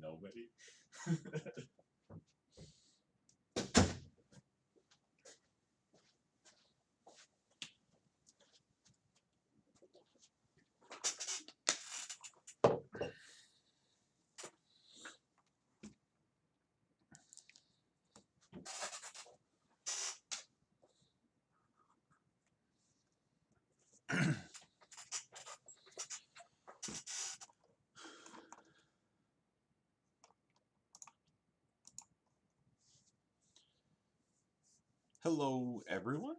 nobody. Hello everyone.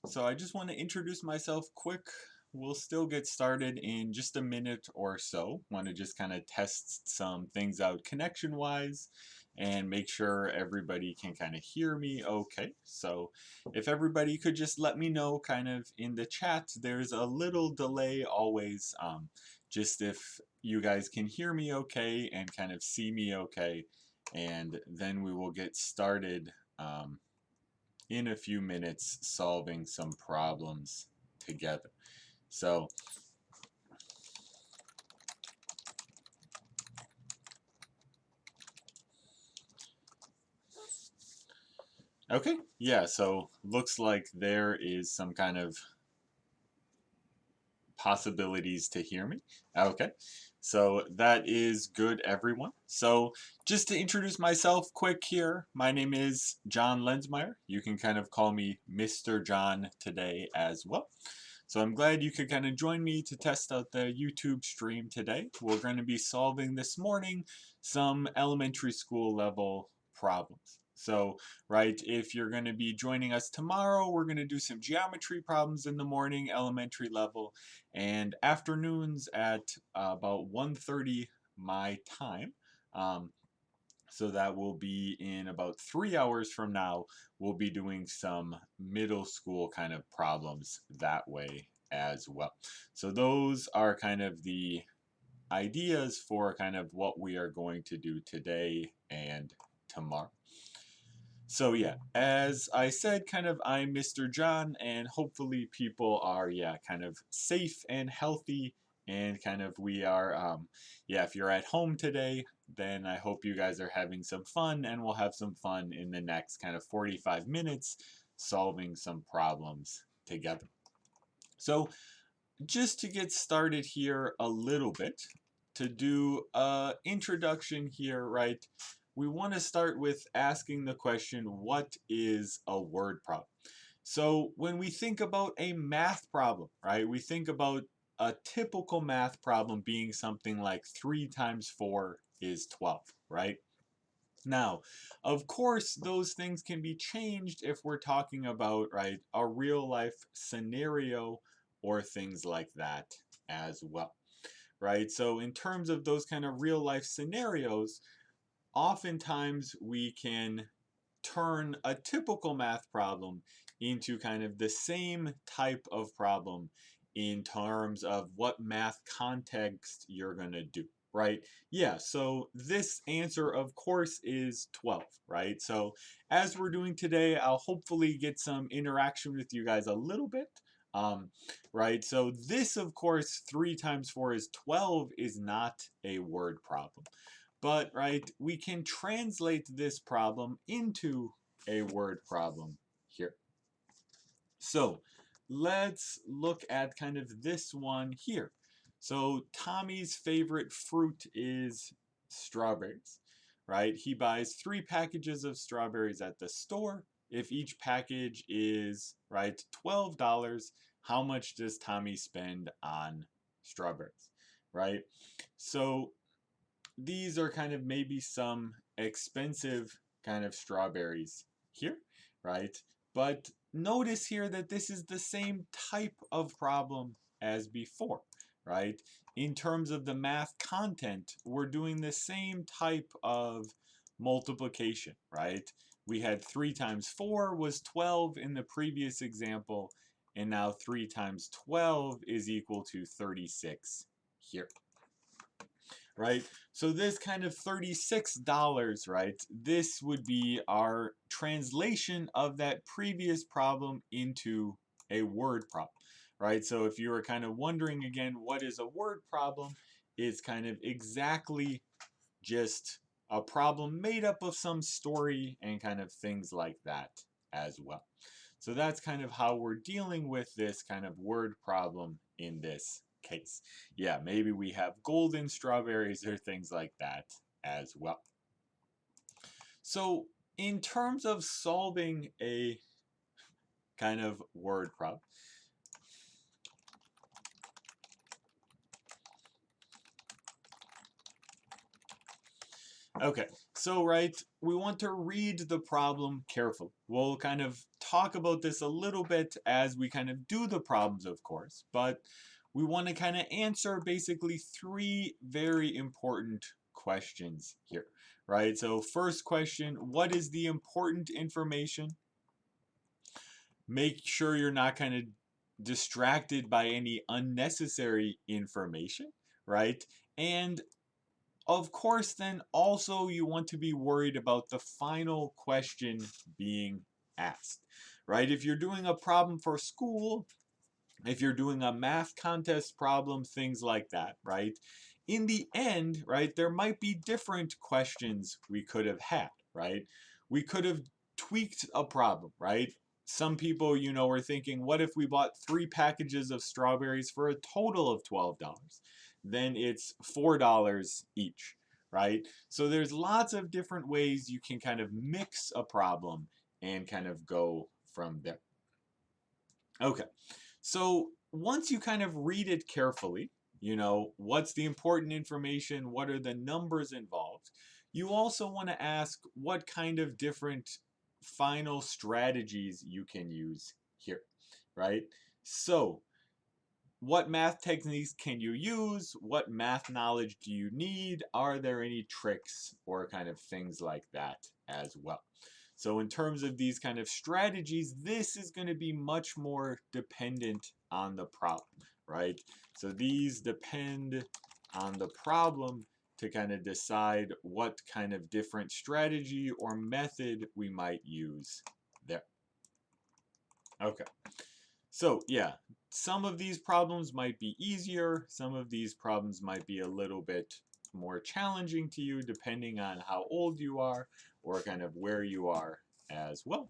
So I just want to introduce myself quick. We'll still get started in just a minute or so. Want to just kind of test some things out connection wise and make sure everybody can kind of hear me okay. So if everybody could just let me know kind of in the chat, there's a little delay always, just if you guys can hear me okay and kind of see me okay, and then we will get started in a few minutes solving some problems together. So okay, yeah, so looks like there is some kind of possibilities to hear me. Okay, so that is good, everyone. So just to introduce myself quick here, my name is John Lensmeyer. You can kind of call me Mr. John today as well. So I'm glad you could kind of join me to test out the YouTube stream today. We're going to be solving this morning some elementary school level problems. So, right, if you're going to be joining us tomorrow, we're going to do some geometry problems in the morning, elementary level, and afternoons at about 1:30 my time. So that will be in about 3 hours from now. We'll be doing some middle school kind of problems that way as well. So those are kind of the ideas for kind of what we are going to do today and tomorrow. So yeah, as I said, kind of I'm Mr. John, and hopefully people are, yeah, kind of safe and healthy, and kind of we are, yeah, if you're at home today, then I hope you guys are having some fun, and we'll have some fun in the next kind of 45 minutes solving some problems together. So just to get started here a little bit, to do a introduction here, right, we want to start with asking the question, what is a word problem? So when we think about a math problem, right, we think about a typical math problem being something like 3 times 4 is 12, right? Now, of course, those things can be changed if we're talking about, right, a real life scenario or things like that as well, right? So in terms of those kind of real life scenarios, oftentimes we can turn a typical math problem into kind of the same type of problem in terms of what math context you're going to do, right? Yeah, so this answer, of course, is 12, right? So as we're doing today, I'll hopefully get some interaction with you guys a little bit. Right, so this, of course, 3 times 4 is 12 is not a word problem. But, right, we can translate this problem into a word problem here. So let's look at kind of this one here. So Tommy's favorite fruit is strawberries, right? He buys 3 packages of strawberries at the store. If each package is, right, $12, how much does Tommy spend on strawberries, right? So these are kind of maybe some expensive kind of strawberries here, right? But notice here that this is the same type of problem as before, right? In terms of the math content, we're doing the same type of multiplication, right? We had 3 times 4 was 12 in the previous example, and now 3 times 12 is equal to 36 here, right? So this kind of $36, right? This would be our translation of that previous problem into a word problem, right? So if you were kind of wondering again, what is a word problem? It's kind of exactly just a problem made up of some story and kind of things like that as well. So that's kind of how we're dealing with this kind of word problem in this case. Yeah, maybe we have golden strawberries or things like that as well. So in terms of solving a kind of word problem, okay, so we want to read the problem carefully. We'll kind of talk about this a little bit as we kind of do the problems, of course, but we want to kind of answer basically three very important questions here, right? So first question, what is the important information? Make sure you're not kind of distracted by any unnecessary information, right? And of course, then also you want to be worried about the final question being asked, right? If you're doing a problem for school, if you're doing a math contest problem, things like that, right? In the end, right, there might be different questions we could have had, right? We could have tweaked a problem, right? Some people, were thinking, what if we bought 3 packages of strawberries for a total of $12? Then it's $4 each, right? So there's lots of different ways you can kind of mix a problem and kind of go from there. Okay, so once you kind of read it carefully, what's the important information, what are the numbers involved, you also want to ask what kind of different final strategies you can use here, right? So, what math techniques can you use? What math knowledge do you need? Are there any tricks or kind of things like that as well? So in terms of these kind of strategies, this is going to be much more dependent on the problem, right? So these depend on the problem to kind of decide what kind of different strategy or method we might use there. Okay. So yeah, some of these problems might be easier, some of these problems might be a little bit more challenging to you depending on how old you are or kind of where you are as well.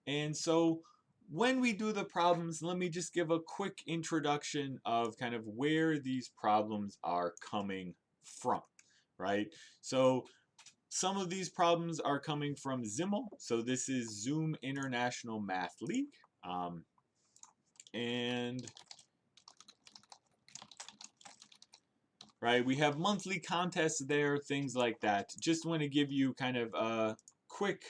And so when we do the problems, let me just give a quick introduction of kind of where these problems are coming from, right? So some of these problems are coming from ZIML. So this is Zoom International Math League. And we have monthly contests there, things like that. Just want to give you kind of a quick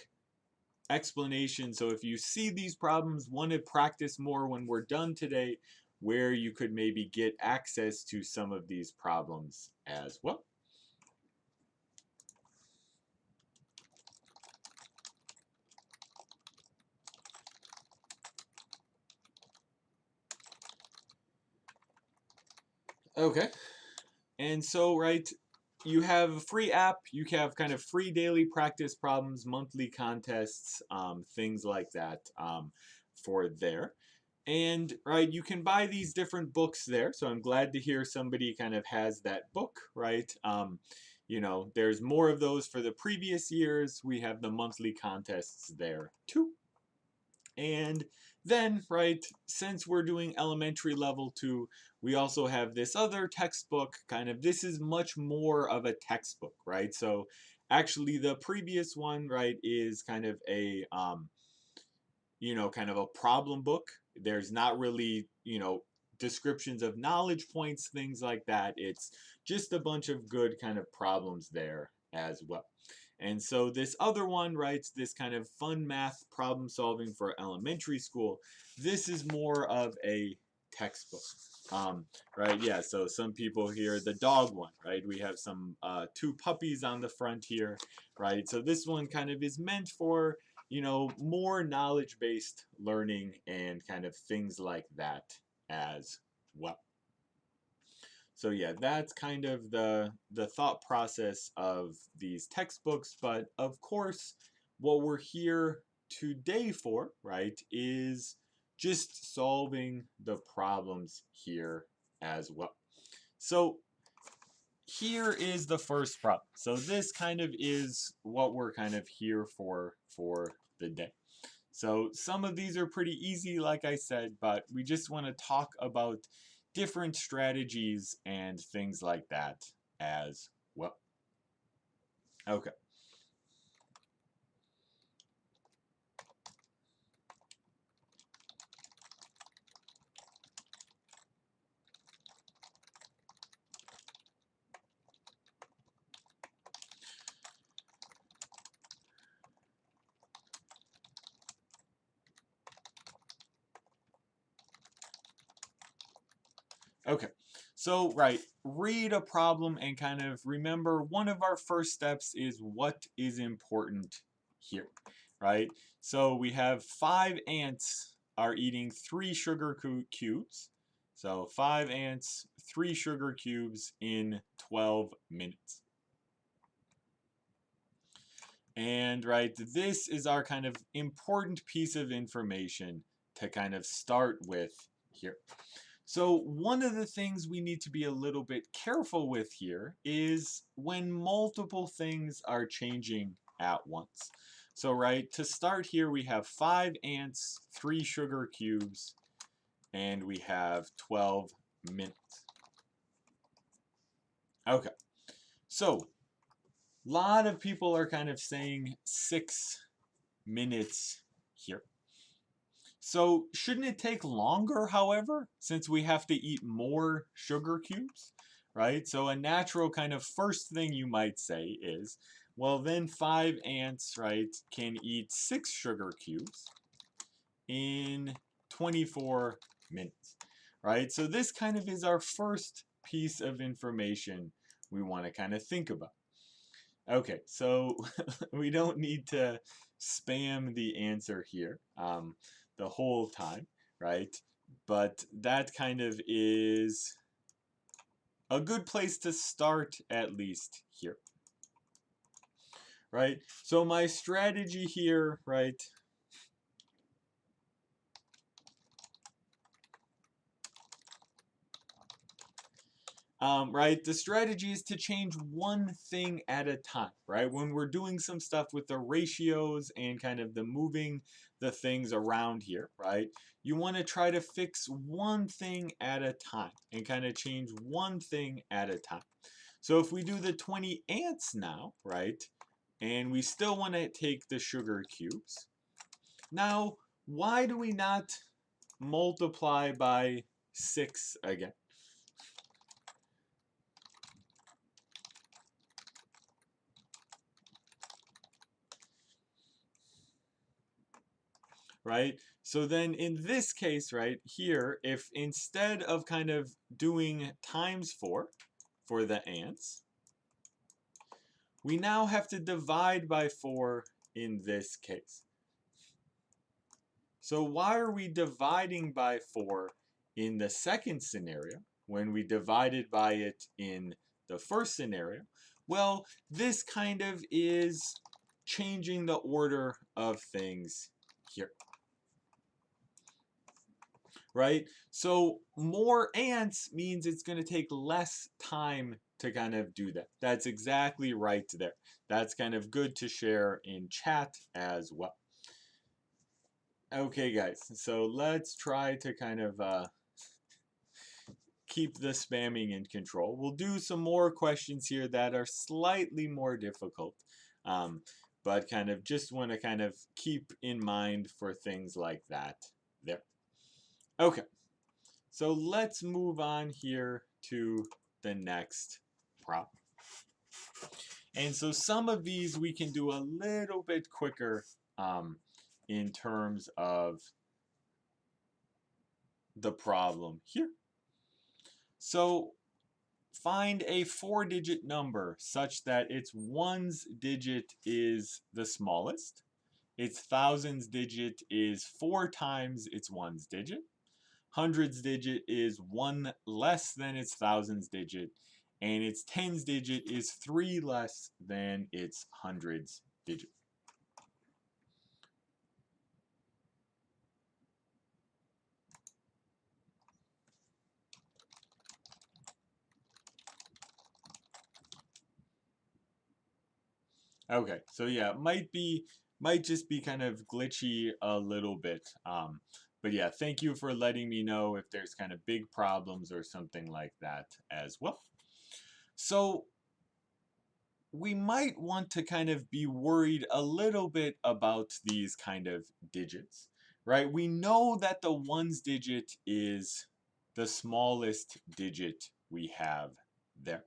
explanation. So if you see these problems, want to practice more when we're done today, where you could maybe get access to some of these problems as well. Okay. And so, you have a free app, you have kind of free daily practice problems, monthly contests, things like that for there. And you can buy these different books there. So I'm glad to hear somebody kind of has that book, right? There's more of those for the previous years. We have the monthly contests there too. And then, since we're doing elementary level 2, we also have this other textbook, this is much more of a textbook, right? So actually the previous one, is kind of a, kind of a problem book. There's not really, descriptions of knowledge points, things like that. It's just a bunch of good kind of problems there as well. And so this other one, this kind of fun math problem solving for elementary school, this is more of a textbook. Yeah, so some people here, the dog one, we have some 2 puppies on the front here, so this one kind of is meant for, more knowledge-based learning and kind of things like that as well. So yeah, that's kind of the thought process of these textbooks. But of course, what we're here today for, is just solving the problems here as well. So here is the first problem. So this kind of is what we're kind of here for the day. So some of these are pretty easy, like I said, but we just want to talk about different strategies and things like that as well. Okay. Okay, so read a problem and kind of remember one of our first steps is what is important here, right? So we have 5 ants are eating 3 sugar cubes. So 5 ants, 3 sugar cubes in 12 minutes. And this is our kind of important piece of information to kind of start with here. So one of the things we need to be a little bit careful with here is when multiple things are changing at once. So to start here we have 5 ants, 3 sugar cubes, and we have 12 minutes. Okay, so a lot of people are kind of saying 6 minutes here. So shouldn't it take longer, however, since we have to eat more sugar cubes, right? So a natural kind of first thing you might say is, well, then 5 ants, can eat 6 sugar cubes in 24 minutes, right? So this kind of is our first piece of information we want to kind of think about. Okay, so we don't need to spam the answer here the whole time, right? But that kind of is a good place to start, at least here, right? So my strategy here, the strategy is to change one thing at a time, right? When we're doing some stuff with the ratios and kind of the moving the things around here, right? You want to try to fix one thing at a time and kind of change one thing at a time. So if we do the 20 ants now, and we still want to take the sugar cubes. Now, why do we not multiply by 6 again? Right? So then in this case, here, if instead of kind of doing times 4 for the ants, we now have to divide by 4 in this case. So why are we dividing by 4 in the second scenario when we divided by it in the first scenario? Well, this kind of is changing the order of things here. Right? So more ants means it's going to take less time to kind of do that. That's exactly right there. That's kind of good to share in chat as well. Okay, guys, so let's try to kind of keep the spamming in control. We'll do some more questions here that are slightly more difficult, but kind of just want to kind of keep in mind for things like that there. Okay. So let's move on here to the next problem. And so some of these we can do a little bit quicker in terms of the problem here. So find a 4-digit number such that its ones digit is the smallest, its thousands digit is 4 times its ones digit, hundreds digit is 1 less than its thousands digit, and its tens digit is 3 less than its hundreds digit. Okay, so yeah, might just be kind of glitchy a little bit. But yeah, thank you for letting me know if there's kind of big problems or something like that as well. So we might want to kind of be worried a little bit about these kind of digits, right? We know that the ones digit is the smallest digit we have there,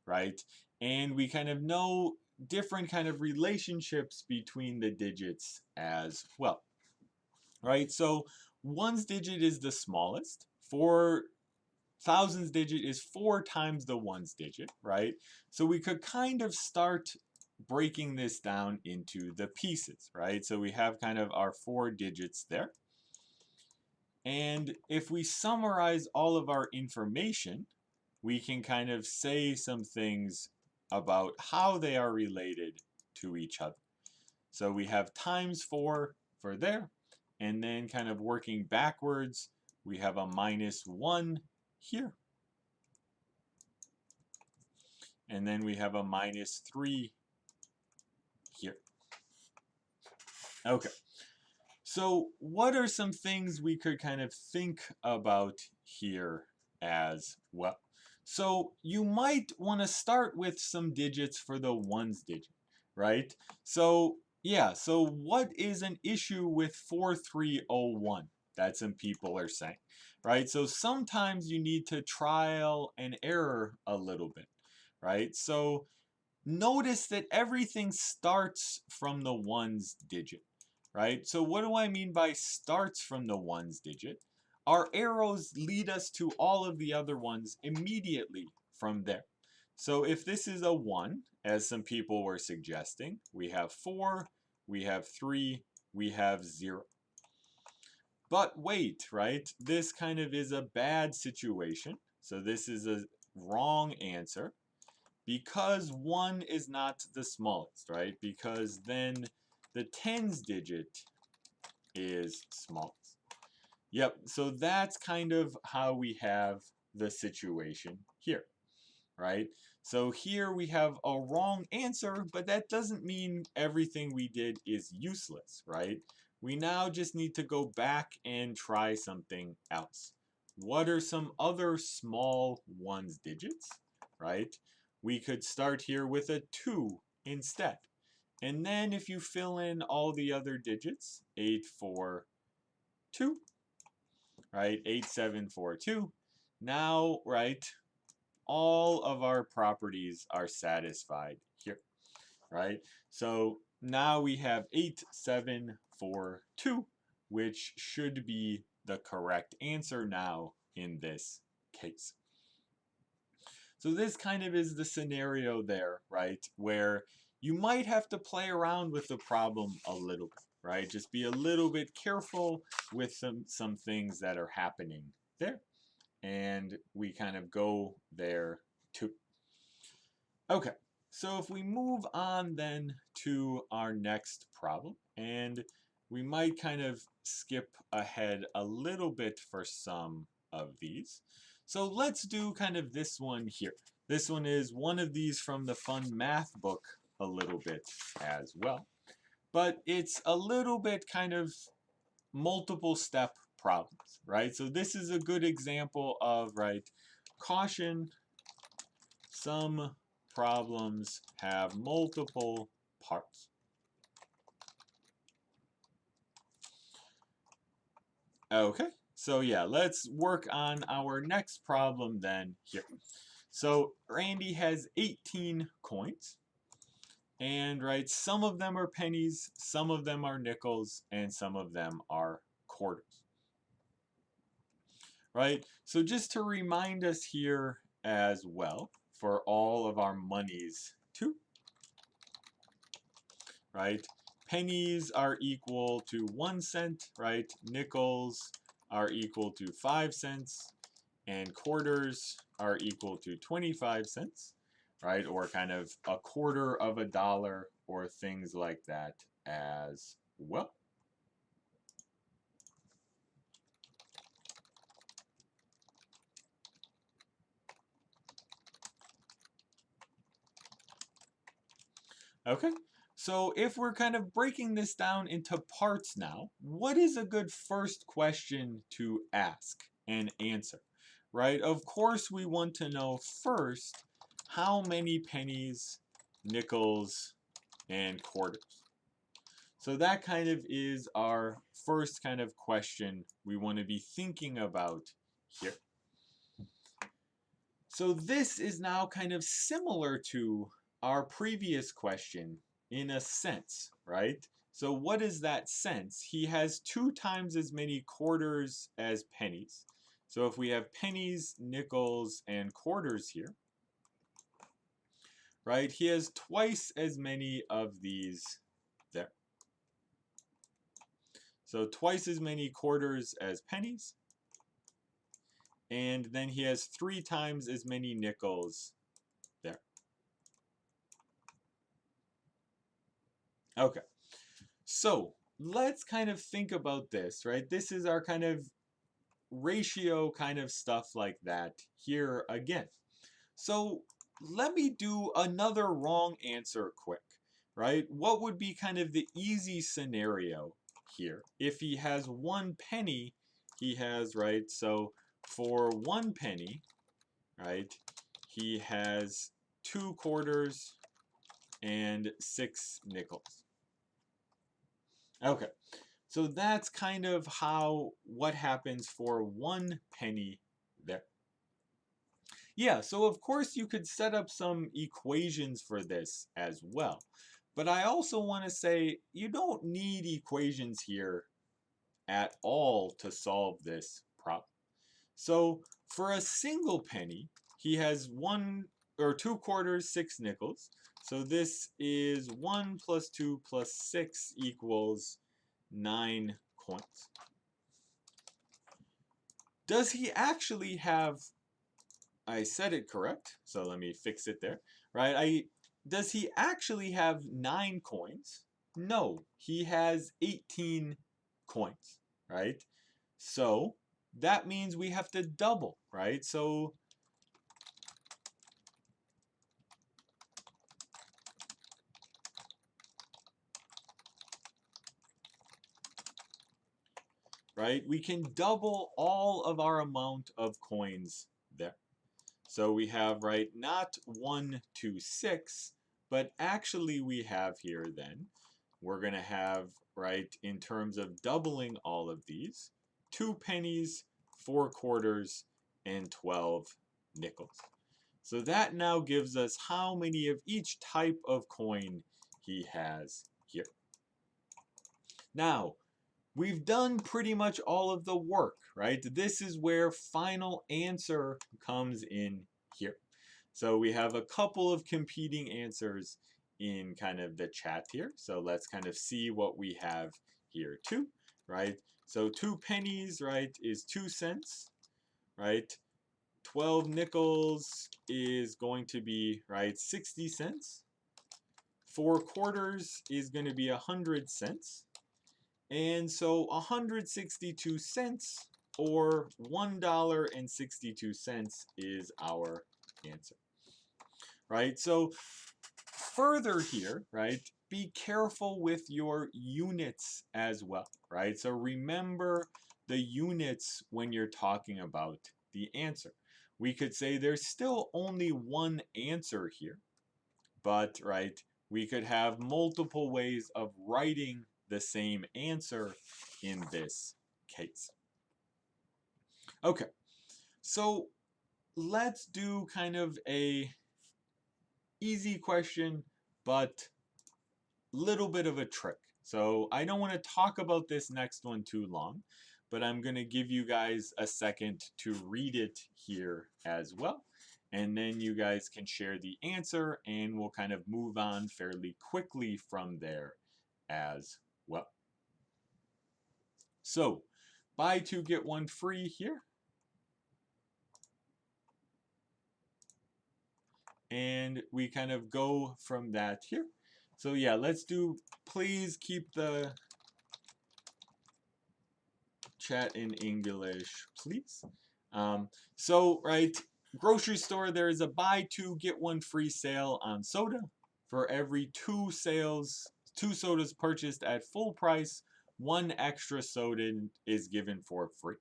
right? And we kind of know different kind of relationships between the digits as well, right? So ones digit is the smallest. For thousands digit is 4 times the ones digit, right? So we could kind of start breaking this down into the pieces, right? So we have kind of our 4 digits there. And if we summarize all of our information, we can kind of say some things about how they are related to each other. So we have times 4 for there, and then kind of working backwards, we have a -1 here. And then we have a -3 here. Okay, so what are some things we could kind of think about here as well? So you might want to start with some digits for the ones digit, right? So yeah, so what is an issue with 4301? That some people are saying, right? So sometimes you need to trial and error a little bit, right? So notice that everything starts from the ones digit, right? So what do I mean by starts from the ones digit? Our arrows lead us to all of the other ones immediately from there. So if this is a 1, as some people were suggesting, we have 4, we have 3, we have 0. But wait, right? This kind of is a bad situation. So this is a wrong answer, because 1 is not the smallest, right? Because then the tens digit is smallest. Yep, so that's kind of how we have the situation here, right? So here we have a wrong answer, but that doesn't mean everything we did is useless, right? We now just need to go back and try something else. What are some other small ones digits, right? We could start here with a 2 instead. And then if you fill in all the other digits, 8, 4, 2, right? 8, 7, 4, 2. Now, right, all of our properties are satisfied here, right? So now we have 8, 7, 4, 2, which should be the correct answer now in this case. So this kind of is the scenario there, right, where you might have to play around with the problem a little bit, right? Just be a little bit careful with some things that are happening there. And we kind of go there too. Okay, so if we move on then to our next problem, and we might kind of skip ahead a little bit for some of these. So let's do kind of this one here. This one is one of these from the fun math book a little bit as well. But it's a little bit kind of multiple step problems, right? So this is a good example of, right, caution, some problems have multiple parts. Okay, so yeah, let's work on our next problem then here. So Randy has 18 coins, and right, some of them are pennies, some of them are nickels, and some of them are quarters. Right, so just to remind us here as well, for all of our monies too, right? Pennies are equal to 1 cent, right? Nickels are equal to 5 cents, and quarters are equal to 25 cents, right? Or kind of a quarter of a dollar or things like that as well. Okay, So if we're kind of breaking this down into parts now, what is a good first question to ask and answer, right? Of course, we want to know first how many pennies, nickels, and quarters. So that kind of is our first kind of question we want to be thinking about here. So this is now kind of similar to our previous question in a sense, right? So what is that sense? He has 2 times as many quarters as pennies. So if we have pennies, nickels, and quarters here, right, he has twice as many of these there. So twice as many quarters as pennies. And then he has 3 times as many nickels there. Okay, so let's kind of think about this, right? This is our kind of ratio kind of stuff like that here again. So let me do another wrong answer quick, right? What would be kind of the easy scenario here? If he has 1 penny, he has, right? So for 1 penny, right, he has 2 quarters and 6 nickels. Okay, so that's kind of what happens for 1 penny there. Yeah, so of course you could set up some equations for this as well. But I also want to say you don't need equations here at all to solve this problem. So for a single penny, he has 1 or 2 quarters, 6 nickels. So this is 1 plus 2 plus 6 equals 9 coins. Does he actually have, I said it correct, so let me fix it there, right? Does he actually have 9 coins? No, he has 18 coins, right? So that means we have to double, right? So right, we can double all of our amount of coins there. So we have, right, not 1 to 6, but actually we have here then, we're going to have, right, in terms of doubling all of these, 2 pennies, 4 quarters, and 12 nickels. So that now gives us how many of each type of coin he has here. Now, we've done pretty much all of the work, right? This is where final answer comes in here. So we have a couple of competing answers in kind of the chat here. So let's kind of see what we have here too, right? So 2 pennies, right, is 2 cents, right? 12 nickels is going to be, right, 60 cents. 4 quarters is going to be 100 cents. And so 162 cents or $1.62 is our answer. Right? So further here, right, be careful with your units as well, right? So remember the units when you're talking about the answer. We could say there's still only one answer here, but, right, we could have multiple ways of writing the same answer in this case. Okay, so let's do kind of a easy question, but little bit of a trick. So I don't want to talk about this next one too long, but I'm going to give you guys a second to read it here as well. And then you guys can share the answer and we'll kind of move on fairly quickly from there as well. So buy 2 get 1 free here. And we kind of go from that here. So yeah, let's do, please keep the chat in English, please. So, right, grocery store, there is a buy 2 get 1 free sale on soda. for every two sodas purchased at full price, one extra soda is given for free.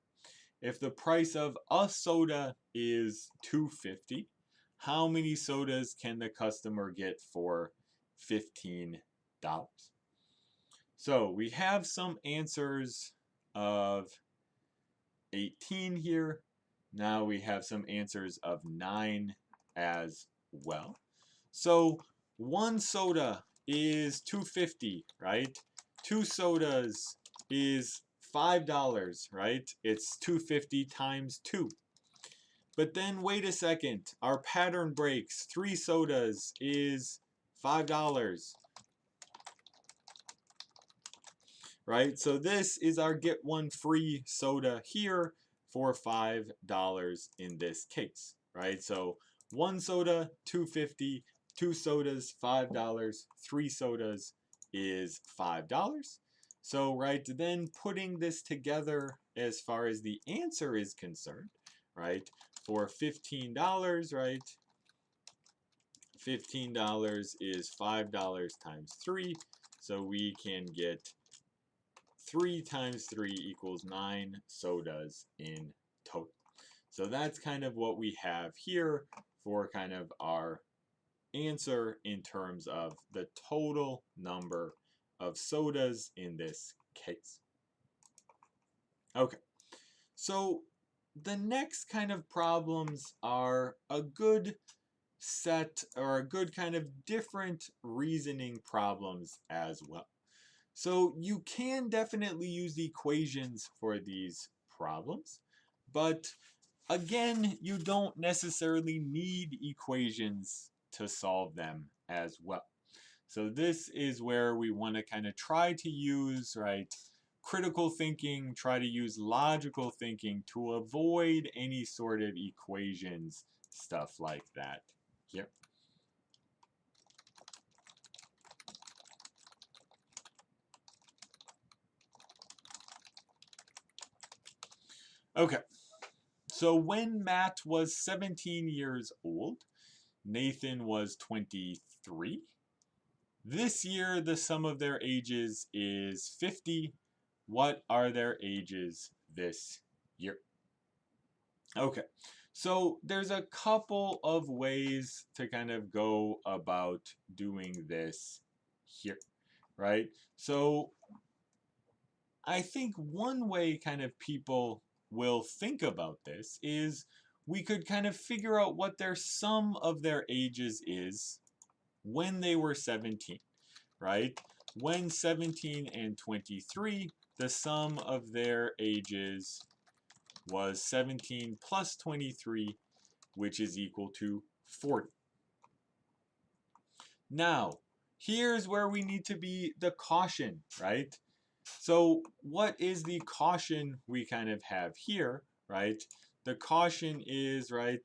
If the price of a soda is $2.50, how many sodas can the customer get for $15? So we have some answers of 18 here. Now we have some answers of 9 as well. So one soda is $2.50, right? Two sodas is $5, right? It's $2.50 times 2. But then wait a second, our pattern breaks. 3 sodas is $5. Right? So this is our get one free soda here for $5 in this case, right? So one soda, $2.50, two sodas, $5, 3 sodas is $5. So, right, then putting this together as far as the answer is concerned, right, for $15, right, $15 is $5 times 3, so we can get 3 times 3 equals 9 sodas in total. So that's kind of what we have here for kind of our answer in terms of the total number of sodas in this case. Okay, so the next kind of problems are a good set or a good kind of different reasoning problems as well. So you can definitely use the equations for these problems, but again, you don't necessarily need equations to solve them as well. So this is where we want to kind of try to use, right, critical thinking, try to use logical thinking to avoid any sort of equations, stuff like that here. Okay, so when Matt was 17 years old, Nathan was 23. This year, the sum of their ages is 50. What are their ages this year? Okay, so there's a couple of ways to kind of go about doing this here, right? So I think one way kind of people will think about this is we could kind of figure out what their sum of their ages is when they were 17, right? When 17 and 23, the sum of their ages was 17 plus 23, which is equal to 40. Now, here's where we need to be the caution, right? So what is the caution we kind of have here, right? The caution is, right,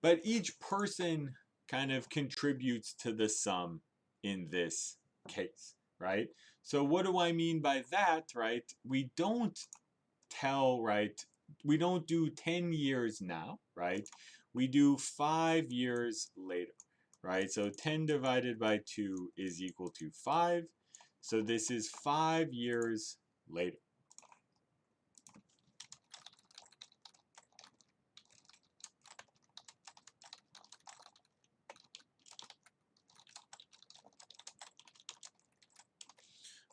but each person kind of contributes to the sum in this case, right? So what do I mean by that, right? We don't tell, right, we don't do 10 years now, right? We do 5 years later, right? So 10 divided by 2 is equal to 5. So this is 5 years later.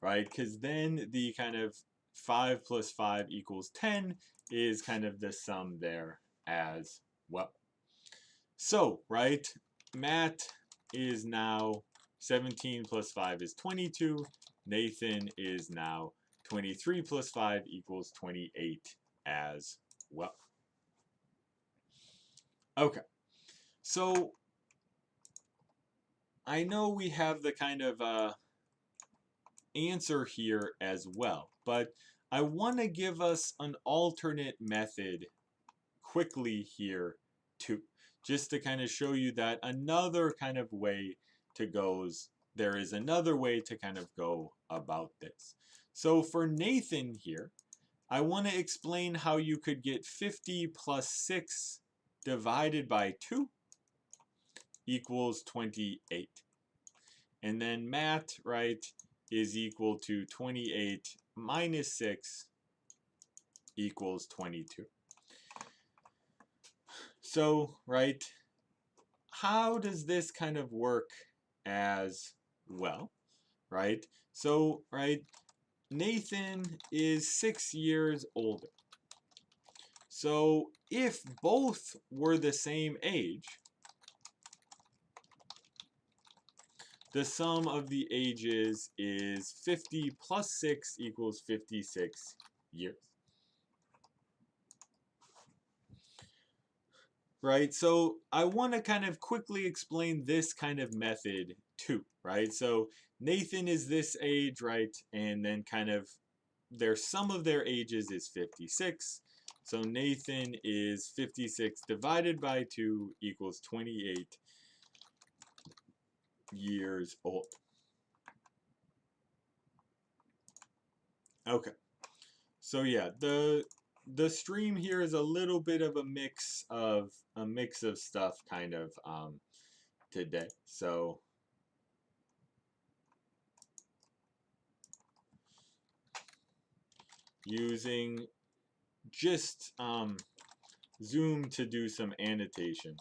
Right? Because then the kind of 5 plus 5 equals 10 is kind of the sum there as well. So, right, Matt is now 17 plus 5 is 22. Nathan is now 23 plus 5 equals 28 as well. Okay, so I know we have the kind of answer here as well, but I want to give us an alternate method quickly here too, just to kind of show you that another kind of way to there is another way to kind of go about this. So for Nathan here, I want to explain how you could get 50 plus 6 divided by 2 equals 28. And then mat, right, is equal to 28 minus 6 equals 22. So, right, how does this kind of work as well, right? So, right, Nathan is 6 years older. So if both were the same age, the sum of the ages is 50 plus 6 equals 56 years. Right, so I want to kind of quickly explain this kind of method too, right? So Nathan is this age, right? And then kind of their sum of their ages is 56. So Nathan is 56 divided by 2 equals 28 years old. Okay. So yeah, the stream here is a little bit of a mix of stuff kind of today. So using just Zoom to do some annotation.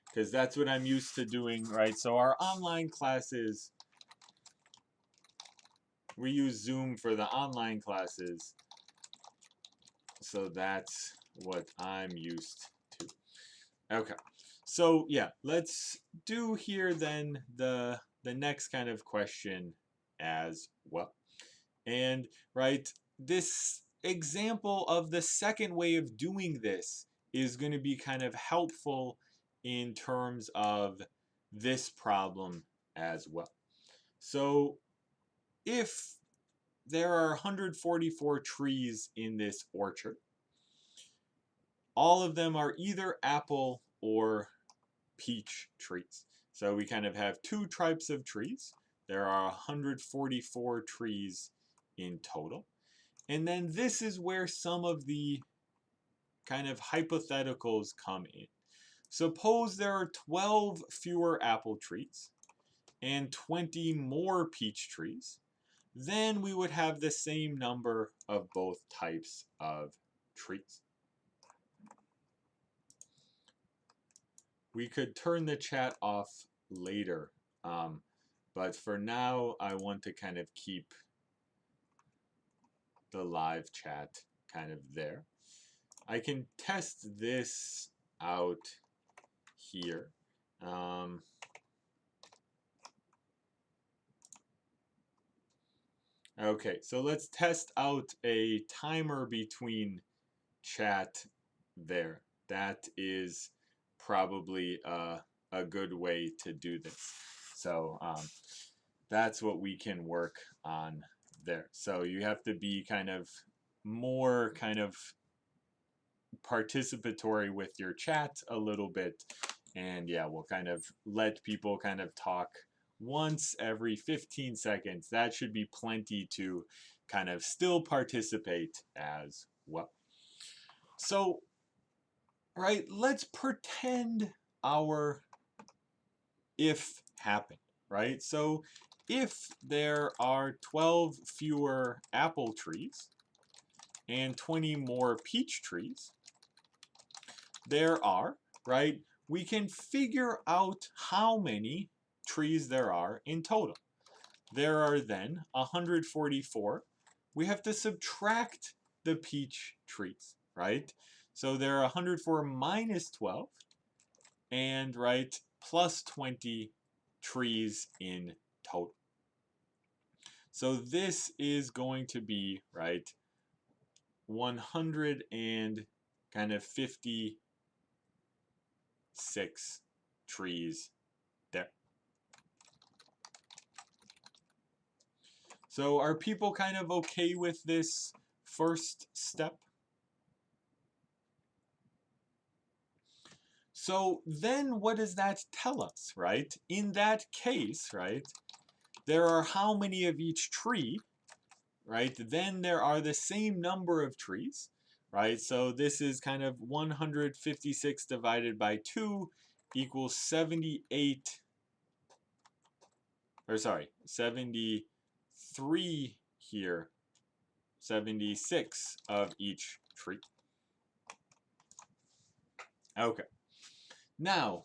Because that's what I'm used to doing, right? So our online classes, we use Zoom for the online classes. So that's what I'm used to. Okay. So yeah, let's do here then the next kind of question as well. And right, this example of the second way of doing this is going to be kind of helpful in terms of this problem as well. So if there are 144 trees in this orchard, all of them are either apple or peach trees. So we kind of have two types of trees. There are 144 trees in total. And then this is where some of the kind of hypotheticals come in. Suppose there are 12 fewer apple trees and 20 more peach trees. Then we would have the same number of both types of trees. We could turn the chat off later, but for now I want to kind of keep the live chat kind of there. I can test this out here. Okay, so let's test out a timer between chat there. That is probably a good way to do this. So that's what we can work on there. So you have to be kind of more kind of participatory with your chat a little bit. And yeah, we'll kind of let people kind of talk once every 15 seconds. That should be plenty to kind of still participate as well. So, right, let's pretend our if happened, right? So if there are 12 fewer apple trees and 20 more peach trees, there are, right? We can figure out how many trees there are in total. There are then 144. We have to subtract the peach trees, right? So there are 104 minus 12 and, right, plus 20 trees in total. So this is going to be, right, 100 and kind of 56 trees there. So are people kind of okay with this first step? So then what does that tell us, right? In that case, right, there are how many of each tree, right? Then there are the same number of trees, right? So this is kind of 156 divided by 2 equals 78, or sorry, 73 here, 76 of each tree. Okay. Now,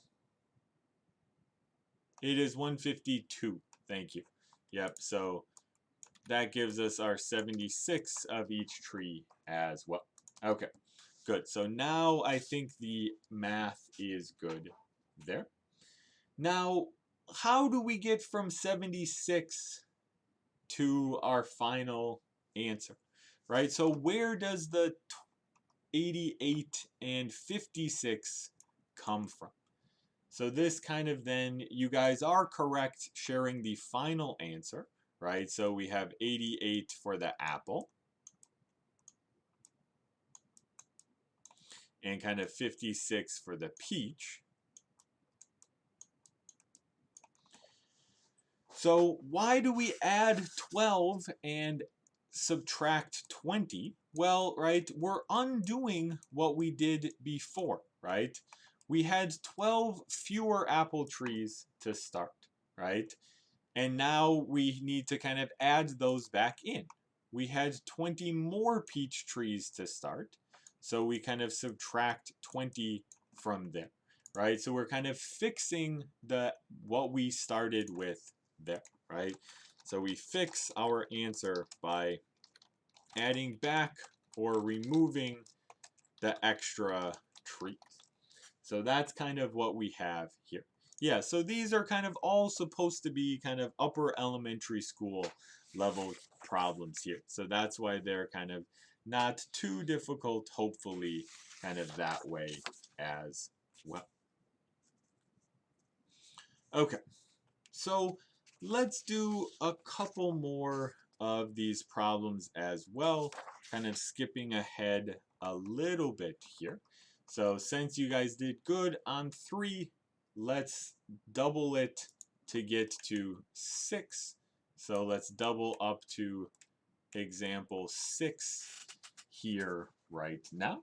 it is 152. Thank you. Yep, so that gives us our 76 of each tree as well. Okay, good. So now I think the math is good there. Now, how do we get from 76 to our final answer, right? So where does the 88 and 56 come from? So this kind of then, you guys are correct sharing the final answer, right? So we have 88 for the apple and kind of 56 for the peach. So why do we add 12 and subtract 20? Well, right, we're undoing what we did before, right? We had 12 fewer apple trees to start, right? And now we need to kind of add those back in. We had 20 more peach trees to start, so we kind of subtract 20 from there, right? So we're kind of fixing what we started with there, right? So we fix our answer by adding back or removing the extra trees. So that's kind of what we have here. Yeah, so these are kind of all supposed to be kind of upper elementary school level problems here. So that's why they're kind of not too difficult, hopefully, kind of that way as well. Okay, so let's do a couple more of these problems as well, kind of skipping ahead a little bit here. So since you guys did good on 3, let's double it to get to 6. So let's double up to example 6 here right now.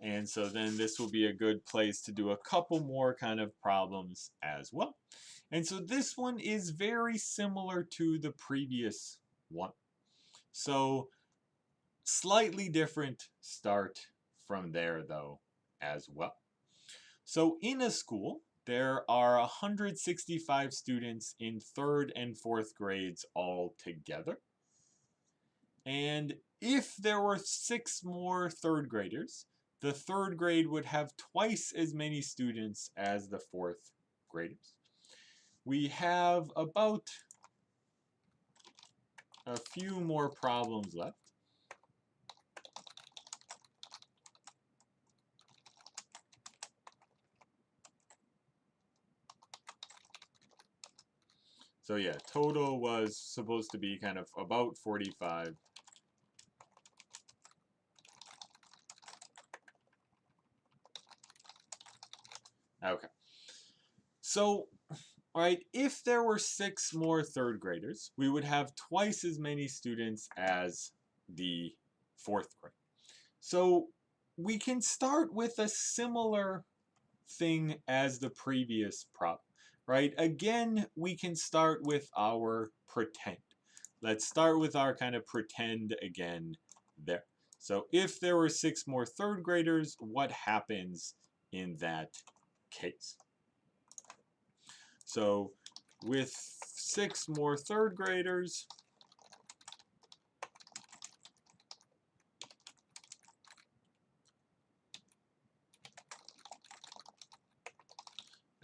And so then this will be a good place to do a couple more kind of problems as well. And so this one is very similar to the previous one. So slightly different start from there though as well. So in a school, there are 165 students in 3rd and 4th grades all together. And if there were 6 more 3rd graders, the 3rd grade would have twice as many students as the 4th graders. We have about a few more problems left. So yeah, total was supposed to be kind of about 45. Okay. So, all right, if there were 6 more 3rd graders, we would have twice as many students as the 4th grade. So we can start with a similar thing as the previous problem, right? Again, we can start with our pretend. Let's start with our kind of pretend again there. So if there were 6 more 3rd graders, what happens in that case? So with 6 more 3rd graders,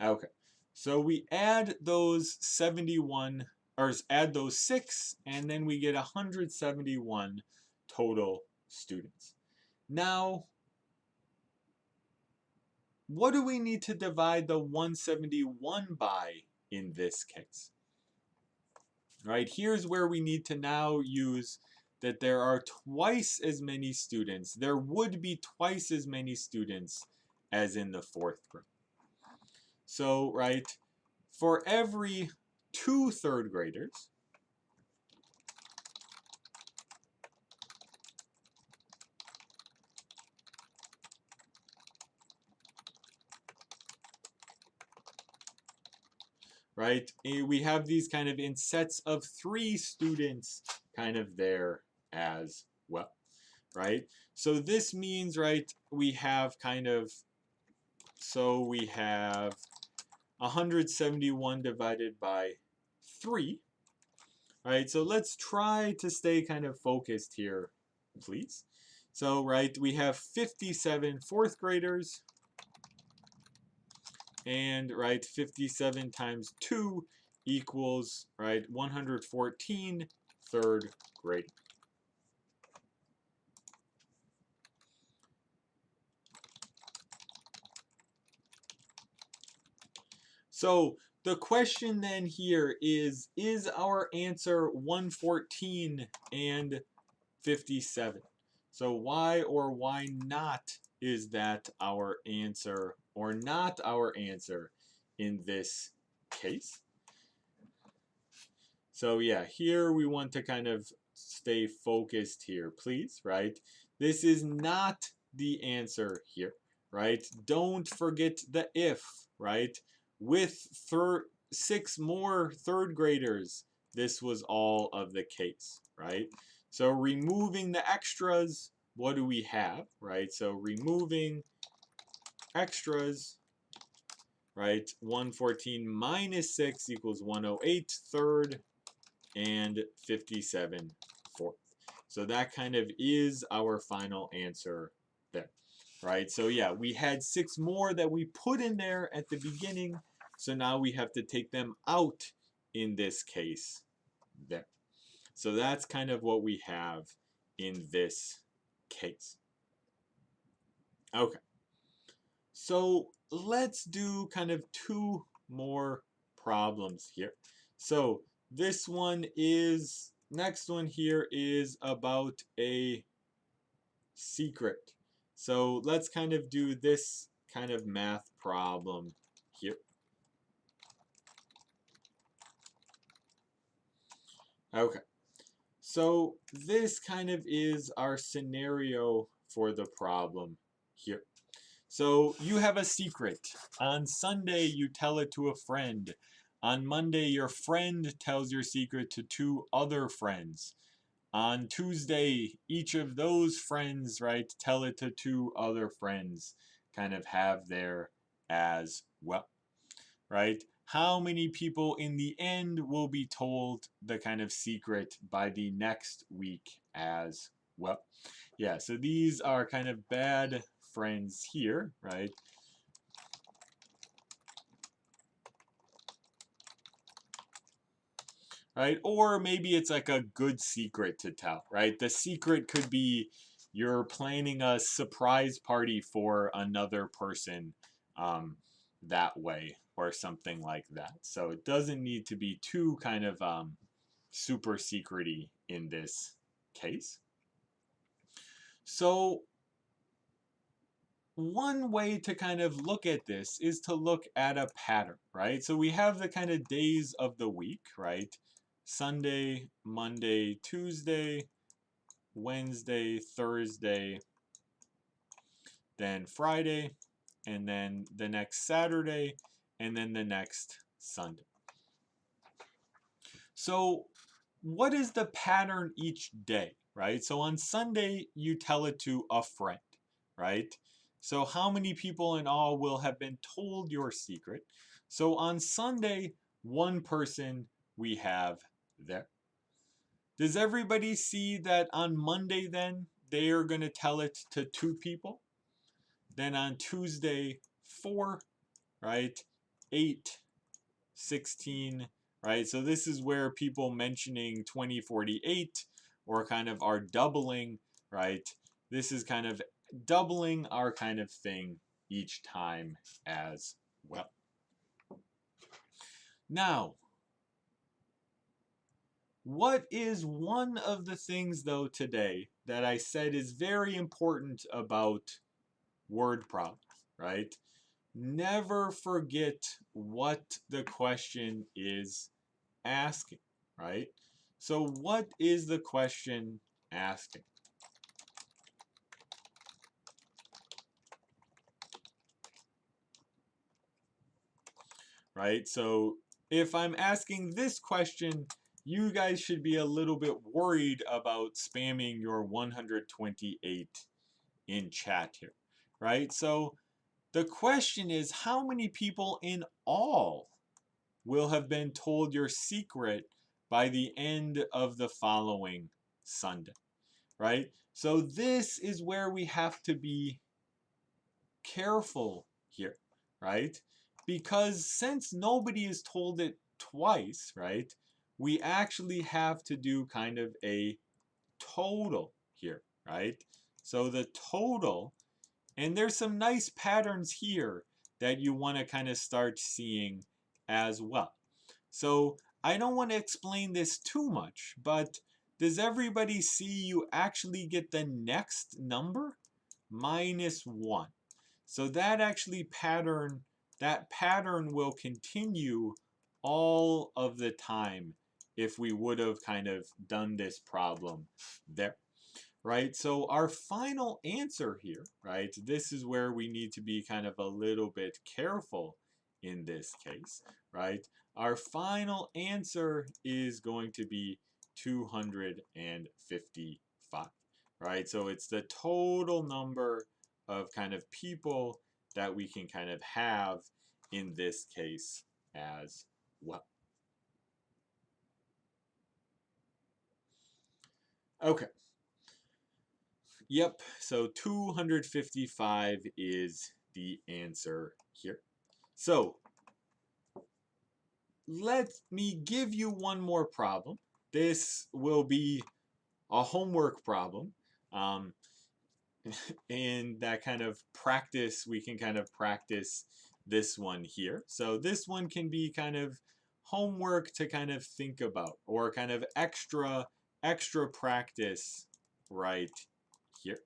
okay, so we add those 71, or add those 6, and then we get 171 total students. Now, what do we need to divide the 171 by in this case? Right, here's where we need to now use that there are twice as many students. There would be twice as many students as in the 4th grade. So, right, for every 2 third graders, right? We have these kind of in sets of 3 students kind of there as well, right? So this means, right, we have kind of, so we have 171 divided by 3, right? So let's try to stay kind of focused here, please. So, right, we have 57 fourth graders, and, right, 57 times 2 equals, right, 114 third grade. So the question then here is our answer 114 and 57? So why or why not is that our answer or not our answer in this case? So yeah, here we want to kind of stay focused here, please, right? This is not the answer here, right? Don't forget the if, right? With 6 more third graders, this was all of the case, right? So removing the extras, what do we have, right? So removing extras, right? 114 minus 6 equals 108 third and 57 fourth. So that kind of is our final answer there, right? So yeah, we had 6 more that we put in there at the beginning, so now we have to take them out in this case there. So that's kind of what we have in this case. Okay, so let's do kind of 2 more problems here. So this one is, next one here is about a secret. So let's kind of do this kind of math problem here. Okay, so this kind of is our scenario for the problem here. So you have a secret. On Sunday, you tell it to a friend. On Monday, your friend tells your secret to 2 other friends. On Tuesday, each of those friends, right, tell it to 2 other friends, kind of have there as well, right? How many people in the end will be told the kind of secret by the next week as well? Yeah, so these are kind of bad friends here, right? Right? Or maybe it's like a good secret to tell, right? The secret could be you're planning a surprise party for another person that way or something like that. So it doesn't need to be too kind of super secrety in this case. So one way to kind of look at this is to look at a pattern, right? So we have the kind of days of the week, right? Sunday, Monday, Tuesday, Wednesday, Thursday, then Friday, and then the next Saturday, and then the next Sunday. So what is the pattern each day, right? So on Sunday, you tell it to a friend, right? So how many people in all will have been told your secret? So on Sunday, 1 person we have there. Does everybody see that on Monday then, they are going to tell it to 2 people? Then on Tuesday, 4, right? 8, 16, right? So this is where people mentioning 2048 or kind of are doubling, right? This is kind of doubling our kind of thing each time as well. Now, what is one of the things though today that I said is very important about word problems, right? Never forget what the question is asking, right? So what is the question asking? Right? So if I'm asking this question, you guys should be a little bit worried about spamming your 128 in chat here, right? So the question is, how many people in all will have been told your secret by the end of the following Sunday, right? So this is where we have to be careful here, right? Because since nobody is told it twice, right, we actually have to do kind of a total here, right? So the total, and there's some nice patterns here that you want to kind of start seeing as well. So I don't want to explain this too much, but does everybody see you actually get the next number? -1. So that pattern will continue all of the time if we would have kind of done this problem there, right? So our final answer here, right? This is where we need to be kind of a little bit careful in this case, right? Our final answer is going to be 255, right? So it's the total number of kind of people that we can kind of have in this case as well. Okay. Yep, so 255 is the answer here. So let me give you one more problem. This will be a homework problem. Um, and that kind of practice, we can kind of practice this one here. So this one can be kind of homework to kind of think about, or kind of extra practice right here.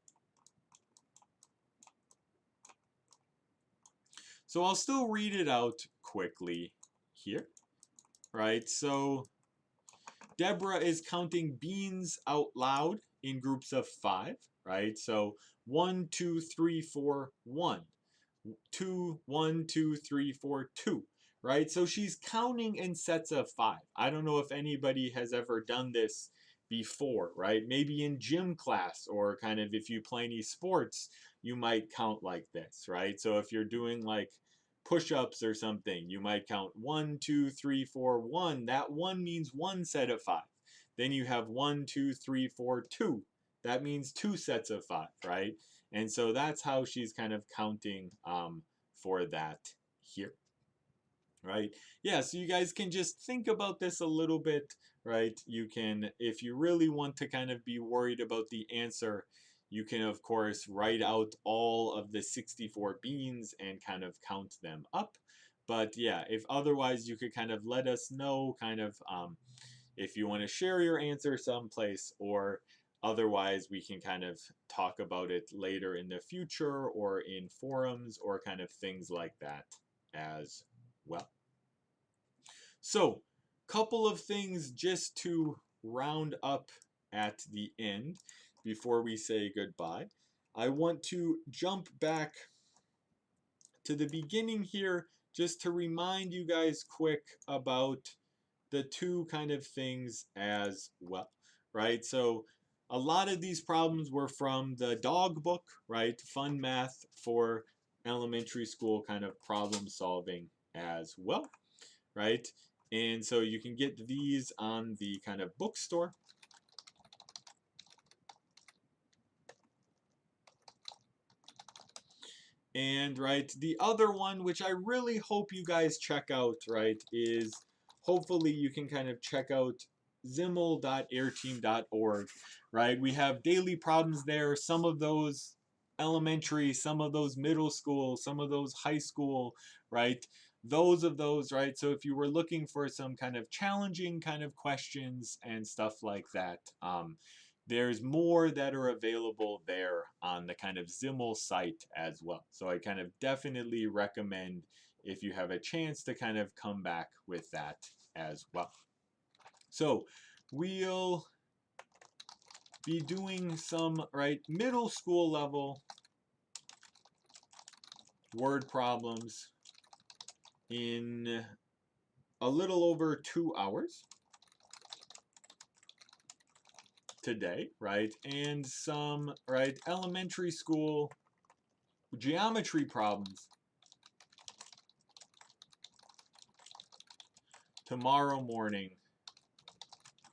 So I'll still read it out quickly here, right? So Deborah is counting beans out loud in groups of 5, right? So 1, 2, 3, 4, 1. 2, 1, 2, 3, 4, 2, right? So she's counting in sets of 5. I don't know if anybody has ever done this before, right? Maybe in gym class, or kind of if you play any sports, you might count like this, right? So if you're doing like push-ups or something, you might count 1, 2, 3, 4, 1. That 1 means 1 set of 5. Then you have 1, 2, 3, 4, 2. That means 2 sets of 5, right? And so that's how she's kind of counting for that here, right? Yeah, so you guys can just think about this a little bit, right? You can, if you really want to kind of be worried about the answer, you can of course write out all of the 64 beans and kind of count them up. But yeah, if otherwise, you could kind of let us know kind of if you want to share your answer someplace, or otherwise we can kind of talk about it later in the future or in forums or kind of things like that as well. So, couple of things just to round up at the end before we say goodbye. I want to jump back to the beginning here just to remind you guys quick about the two kind of things as well, right? So a lot of these problems were from the dog book, right? Fun math for elementary school kind of problem solving as well, right? And so you can get these on the kind of bookstore. And right, the other one, which I really hope you guys check out, right, is hopefully you can kind of check out ziml.areteam.org, right? We have daily problems there, some of those elementary, some of those middle school, some of those high school, right? Those, right? So if you were looking for some kind of challenging kind of questions and stuff like that, there's more that are available there on the kind of ZIML site as well. So I kind of definitely recommend, if you have a chance, to kind of come back with that as well. So we'll be doing some, middle school level word problems in a little over 2 hours today, and some, elementary school geometry problems tomorrow morning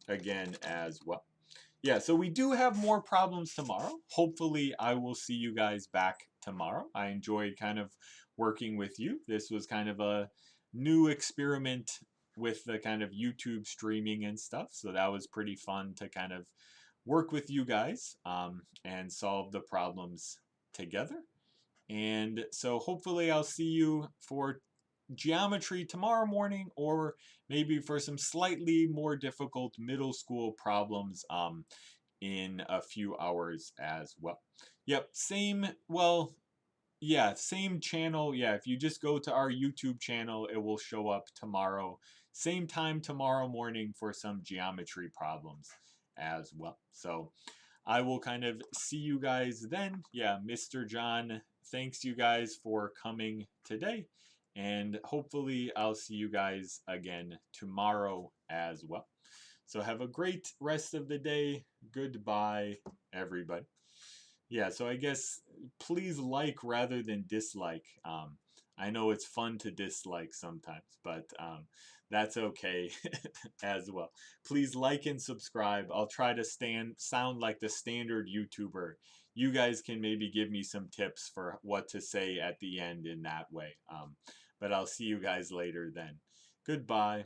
again as well. Yeah, so we do have more problems tomorrow. Hopefully I will see you guys back tomorrow. I enjoyed kind of working with you. This was kind of a new experiment with the kind of YouTube streaming and stuff. So that was pretty fun to kind of work with you guys and solve the problems together. And so hopefully I'll see you for geometry tomorrow morning, or maybe for some slightly more difficult middle school problems in a few hours as well. Yep, same channel. Yeah, if you just go to our YouTube channel, it will show up tomorrow. Same time tomorrow morning for some geometry problems as well. So I will kind of see you guys then. Yeah, Mr. John, thanks you guys for coming today. And hopefully I'll see you guys again tomorrow as well. So have a great rest of the day. Goodbye, everybody. Yeah, so I guess please like rather than dislike. I know it's fun to dislike sometimes, but that's okay as well. Please like and subscribe. I'll try to sound like the standard YouTuber. You guys can maybe give me some tips for what to say at the end in that way. But I'll see you guys later then. Goodbye.